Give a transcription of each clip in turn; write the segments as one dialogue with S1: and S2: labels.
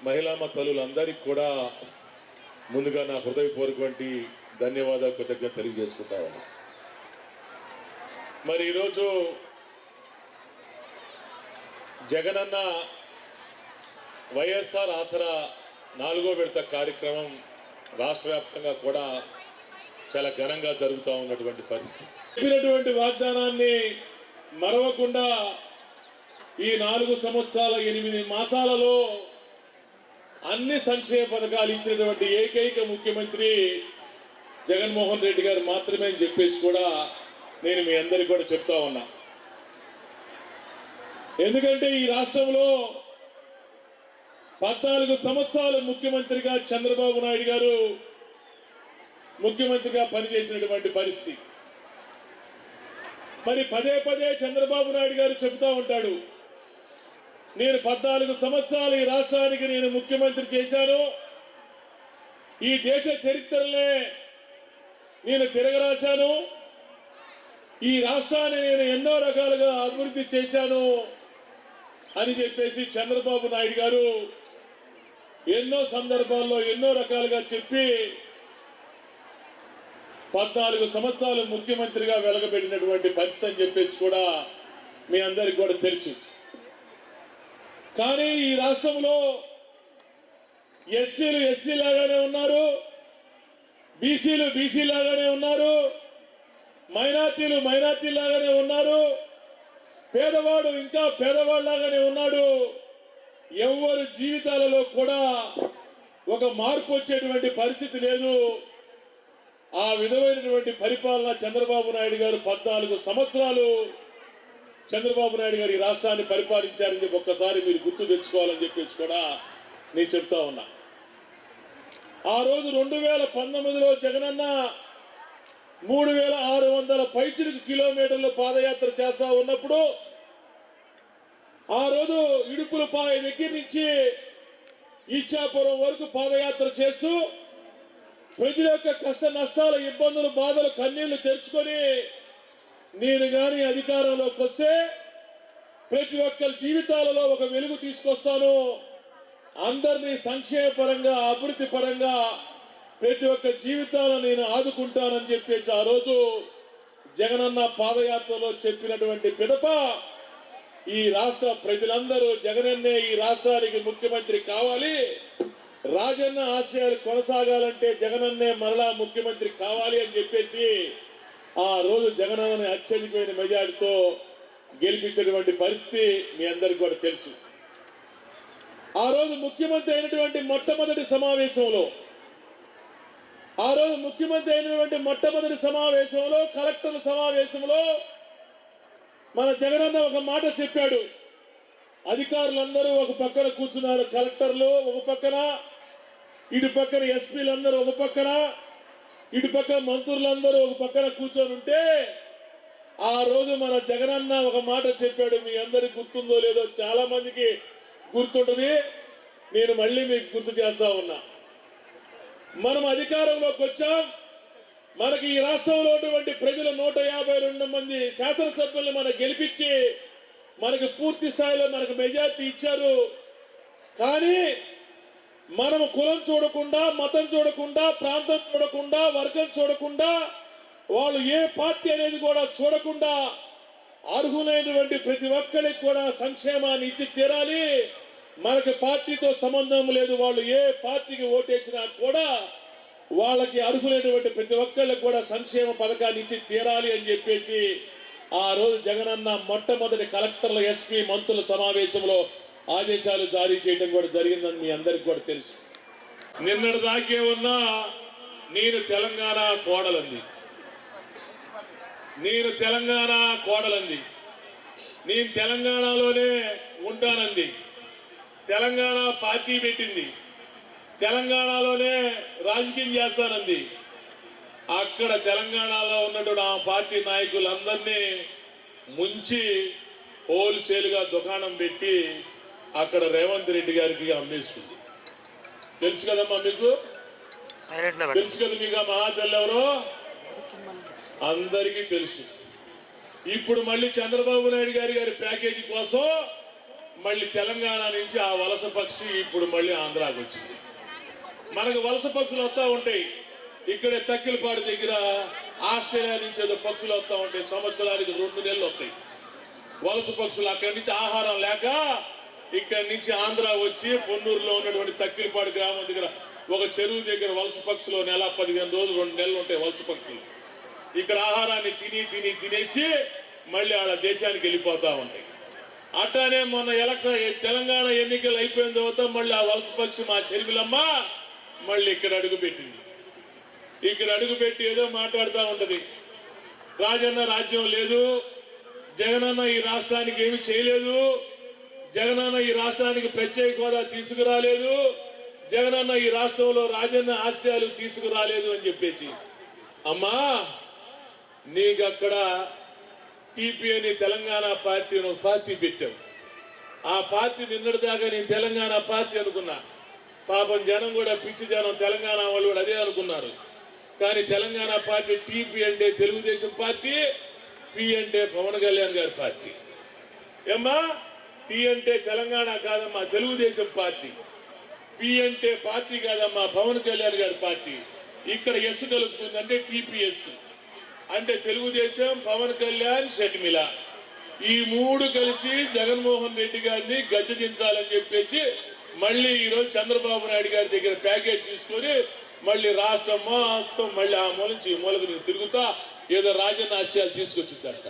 S1: మహిళా తల్లులందరికీ కూడా ముందుగా నా హృదయపూర్వకమైన ధన్యవాదాలు కృతజ్ఞతలు తెలియజేసుకుంటా ఉన్నా. మరి ఈరోజు జగనన్న వైఎస్ఆర్ ఆసరా 4వ విడత కార్యక్రమం రాష్ట్ర వ్యాప్తంగా కూడా చాలా ఘనంగా జరుగుతూ ఉన్నటువంటి పరిస్థితి. చెప్పినటువంటి వాగ్దానాన్ని మరవకుండా ఈ 4 సంవత్సరాల 8 మాసాలలో అన్ని సంక్షేమ పథకాలు ఇచ్చినటువంటి ఏకైక ముఖ్యమంత్రి జగన్మోహన్ రెడ్డి గారు మాత్రమే అని చెప్పేసి కూడా నేను మీ అందరికీ కూడా చెప్తా ఉన్నా. ఎందుకంటే ఈ రాష్ట్రంలో 14 సంవత్సరాలు ముఖ్యమంత్రిగా చంద్రబాబు నాయుడు గారు ముఖ్యమంత్రిగా పనిచేసినటువంటి పరిస్థితి. మరి పదే పదే చంద్రబాబు నాయుడు గారు చెబుతూ ఉంటాడు, నేను 14 సంవత్సరాలు ఈ రాష్ట్రానికి నేను ముఖ్యమంత్రి చేశాను, ఈ దేశ చరిత్రలే నేను తిరగరాశాను, ఈ రాష్ట్రాన్ని నేను ఎన్నో రకాలుగా అభివృద్ధి చేశాను అని చెప్పేసి చంద్రబాబు నాయుడు గారు ఎన్నో సందర్భాల్లో ఎన్నో రకాలుగా చెప్పి 14 సంవత్సరాలు ముఖ్యమంత్రిగా వెలగబెట్టినటువంటి పరిస్థితి అని చెప్పేసి కూడా మీ అందరికి కూడా తెలుసు. కానీ ఈ రాష్ట్రంలో ఎస్సీలు ఎస్సీ లాగానే ఉన్నారు, బీసీలు బీసీ లాగానే ఉన్నారు, మైనార్టీలు మైనార్టీ లాగానే ఉన్నారు, పేదవాడు ఇంకా పేదవాళ్ళలాగానే ఉన్నాడు. ఎవరి జీవితాలలో కూడా ఒక మార్పు వచ్చేటువంటి పరిస్థితి లేదు. ఆ విధమైనటువంటి పరిపాలన చంద్రబాబు నాయుడు గారు 14 సంవత్సరాలు చంద్రబాబు నాయుడు గారు ఈ రాష్ట్రాన్ని పరిపాలించారని చెప్పి ఒక్కసారి మీరు గుర్తు తెచ్చుకోవాలని చెప్పేసి కూడా నేను చెప్తా ఉన్నా. ఆ రోజు 2019లో జగనన్న 3600 పైచిలుకు కిలోమీటర్లు పాదయాత్ర చేస్తా ఉన్నప్పుడు ఆ రోజు ఇడుపులపాయ దగ్గర నుంచి ఇచ్చాపురం వరకు పాదయాత్ర చేస్తూ ప్రజల యొక్క కష్ట నష్టాల ఇబ్బందులు బాధలు కన్నీళ్లు తెరుచుకొని నేను గాని అధికారంలోకి వస్తే ప్రతి ఒక్కరి జీవితాలలో ఒక వెలుగు తీసుకొస్తాను, అందరినీ సంక్షేమ పరంగా అభివృద్ధి పరంగా ప్రతి ఒక్క జీవితాలను నేను ఆదుకుంటానని చెప్పేసి ఆ రోజు జగనన్న పాదయాత్రలో చెప్పినటువంటి పిదప ఈ రాష్ట్ర ప్రజలందరూ జగనన్నే ఈ రాష్ట్రానికి ముఖ్యమంత్రి కావాలి, రాజన్న ఆశయాలు కొనసాగాలంటే జగనన్నే మరలా ముఖ్యమంత్రి కావాలి అని చెప్పేసి ఆ రోజు జగనన్నని అత్యధికమైన మెజార్టీతో గెలిపించినటువంటి పరిస్థితి మీ అందరికీ కూడా తెలుసు. ఆ రోజు ముఖ్యమంత్రి అయినటువంటి మొట్టమొదటి సమావేశంలో కలెక్టర్ల సమావేశంలో మన జగనన్న ఒక మాట చెప్పాడు. అధికారులందరూ ఒక పక్కన కూర్చున్నారు, కలెక్టర్లు ఒక పక్కన, ఇటు పక్కన ఎస్పీలందరూ ఒక పక్కన, ఇటు పక్కన మంత్రులందరూ ఒక పక్కన కూర్చొని ఉంటే ఆ రోజు మన జగనన్న ఒక మాట చెప్పాడు. మీ అందరికి గుర్తుందో లేదో, చాలా మందికి గుర్తుంటుంది, నేను మళ్ళీ మీకు గుర్తు చేస్తా ఉన్నా. మనం అధికారంలోకి వచ్చాం, మనకి ఈ రాష్ట్రంలో ఉన్నటువంటి ప్రజలు 152 మంది శాసనసభ్యులను మనం గెలిపించి మనకి పూర్తి స్థాయిలో మనకు మెజార్టీ ఇచ్చారు. కానీ మనం కులం చూడకుండా, మతం చూడకుండా, ప్రాంతం చూడకుండా, వర్గం చూడకుండా, వాళ్ళు ఏ పార్టీ అనేది కూడా చూడకుండా అర్హులైనటువంటి ప్రతి ఒక్కరికి కూడా సంక్షేమాన్ని ఇచ్చి తీరాలి. మనకి పార్టీతో సంబంధం లేదు, వాళ్ళు ఏ పార్టీకి ఓటేసినా కూడా వాళ్ళకి అర్హులైనటువంటి ప్రతి ఒక్కరికి కూడా సంక్షేమ పథకాన్ని ఇచ్చి తీరాలి అని చెప్పేసి ఆ రోజు జగనన్న మొట్టమొదటి కలెక్టర్ల ఎస్పీ మంత్రుల సమావేశంలో ఆదేశాలు జారీ చేయడం కూడా జరిగిందని మీ అందరికి కూడా తెలుసు. నిన్నటి దాకే ఉన్నా నేను తెలంగాణ కోడలంది, నేను తెలంగాణలోనే ఉంటానంది, తెలంగాణ పార్టీ పెట్టింది, తెలంగాణలోనే రాజకీయం చేస్తానంది. అక్కడ తెలంగాణలో ఉన్నటువంటి ఆ పార్టీ నాయకులందరినీ ముంచి హోల్సేల్గా దుకాణం పెట్టి అక్కడ రేవంత్ రెడ్డి గారికి అమ్మేసుకుంది. తెలుసు కదమ్మా మీకు, తెలుసు కదా మీకు ఆ మహాతల్లి ఎవరో అందరికీ తెలుసు. ఇప్పుడు మళ్ళీ చంద్రబాబు నాయుడు గారి ప్యాకేజీ కోసం మళ్ళీ తెలంగాణ నుంచి ఆ వలస పక్షి ఇప్పుడు మళ్ళీ ఆంధ్రాకి వచ్చింది. మనకు వలస పక్షులు వస్తూ ఉంటాయి. ఇక్కడే తక్కిలపాడు దగ్గర ఆస్ట్రేలియా నుంచి ఏదో పక్షులు వస్తూ ఉంటాయి. సంవత్సరానికి 2 నెలలు వస్తాయి వలస పక్షులు. అక్కడి నుంచి ఆహారం లేక ఇక్కడి నుంచి ఆంధ్ర వచ్చి పొన్నూరులో ఉన్నటువంటి తక్కిలపాడు గ్రామం దగ్గర ఒక చెరువు దగ్గర వలస పక్షులు 15 రోజులు 2 నెలలు ఉంటాయి వలస పక్షులు. ఇక్కడ ఆహారాన్ని తినేసి మళ్ళీ వాళ్ళ దేశానికి వెళ్ళిపోతూ ఉంటాయి. అట్లానే మొన్న తెలంగాణ ఎన్నికలు అయిపోయిన తర్వాత మళ్ళీ ఆ వలస పక్షి మా చెరువులమ్మ మళ్ళీ ఇక్కడ అడుగుపెట్టింది. ఇక్కడ అడుగుపెట్టి ఏదో మాట్లాడుతూ ఉంటది. రాజన్న రాజ్యం లేదు, జగనన్న ఈ రాష్ట్రానికి ఏమి చేయలేదు, జగనన్న ఈ రాష్ట్రానికి ప్రత్యేక హోదా తీసుకురాలేదు, జగనన్న ఈ రాష్ట్రంలో రాజన్న ఆశయాలు తీసుకురాలేదు అని చెప్పేసి. అమ్మా నీకు అక్కడ టీపీ అని తెలంగాణ పార్టీ ఒక పార్టీ పెట్టావు. ఆ పార్టీ నిన్నటిదాకా నేను తెలంగాణ పార్టీ అనుకున్నా. పాపం జనం కూడా పిచ్చి జనం, తెలంగాణ వాళ్ళు కూడా అదే అనుకున్నారు. కానీ తెలంగాణ పార్టీ టీపీ అంటే తెలుగుదేశం పార్టీ, పి అంటే పవన్ కళ్యాణ్ గారి పార్టీ. ఏమ్మా టీ అంటే తెలంగాణ కాదమ్మా తెలుగుదేశం పార్టీ, పి అంటే పార్టీ కాదమ్మా పవన్ కళ్యాణ్ గారి పార్టీ. ఇక్కడ ఎస్ కలుపుకుందంటే టీపీఎస్ అంటే తెలుగుదేశం, పవన్ కళ్యాణ్, షర్మిల ఈ 3 కలిసి జగన్మోహన్ రెడ్డి గారిని గద్దె దించాలని చెప్పేసి మళ్ళీ ఈరోజు చంద్రబాబు నాయుడు గారి దగ్గర ప్యాకేజ్ తీసుకొని మళ్ళీ రాష్ట్రం మొత్తం మళ్ళీ ఆ మూల నుంచి ఈ మూలకు నేను తిరుగుతా ఏదో రాజన్న ఆశయాలు తీసుకొచ్చిందంట.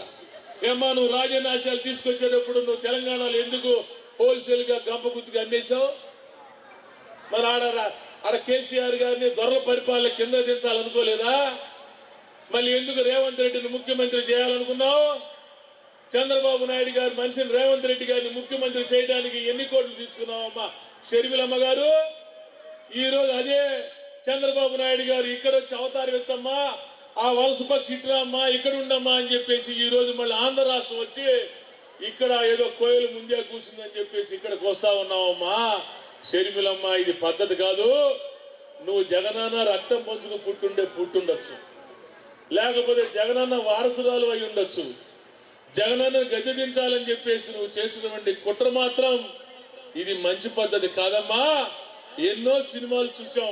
S1: ఏమ్మా నువ్వు రాజన్న ఆశయాలు తీసుకొచ్చేటప్పుడు నువ్వు తెలంగాణలో ఎందుకు హోల్సేల్గా గంప గుర్తుగా అమ్మేశావు? మరి ఆడ కేసీఆర్ గారిని దొరల పరిపాలన కింద దించాలనుకోలేదా? మళ్ళీ ఎందుకు రేవంత్ రెడ్డిని ముఖ్యమంత్రి చేయాలనుకున్నావు? చంద్రబాబు నాయుడు గారి మనిషిని రేవంత్ రెడ్డి గారిని ముఖ్యమంత్రి చేయడానికి ఎన్ని కోట్లు తీసుకున్నావమ్మా షర్మిలమ్మ గారు? ఈరోజు అదే చంద్రబాబు నాయుడు గారు ఇక్కడ వచ్చి అవతారం ఎత్తమ్మా, ఆ వలస పక్షి ఇట్రామ్మా, ఇక్కడ ఉండమ్మా అని చెప్పేసి ఈ రోజు మళ్ళీ ఆంధ్ర రాష్ట్రం వచ్చి ఇక్కడ ఏదో కోయలు ముందే కూర్చుందని చెప్పేసి ఇక్కడికి వస్తా ఉన్నావమ్మా. షర్మిలమ్మ ఇది పద్ధతి కాదు. నువ్వు జగనన్న రక్తం పంచుకు పుట్టుండొచ్చు, లేకపోతే జగనన్న వారసురాలు అయి ఉండొచ్చు. జగనన్న గద్దె దించాలని చెప్పేసి నువ్వు చేసినటువంటి కుట్ర మాత్రం ఇది మంచి పద్ధతి కాదమ్మా. ఎన్నో సినిమాలు చూసాం.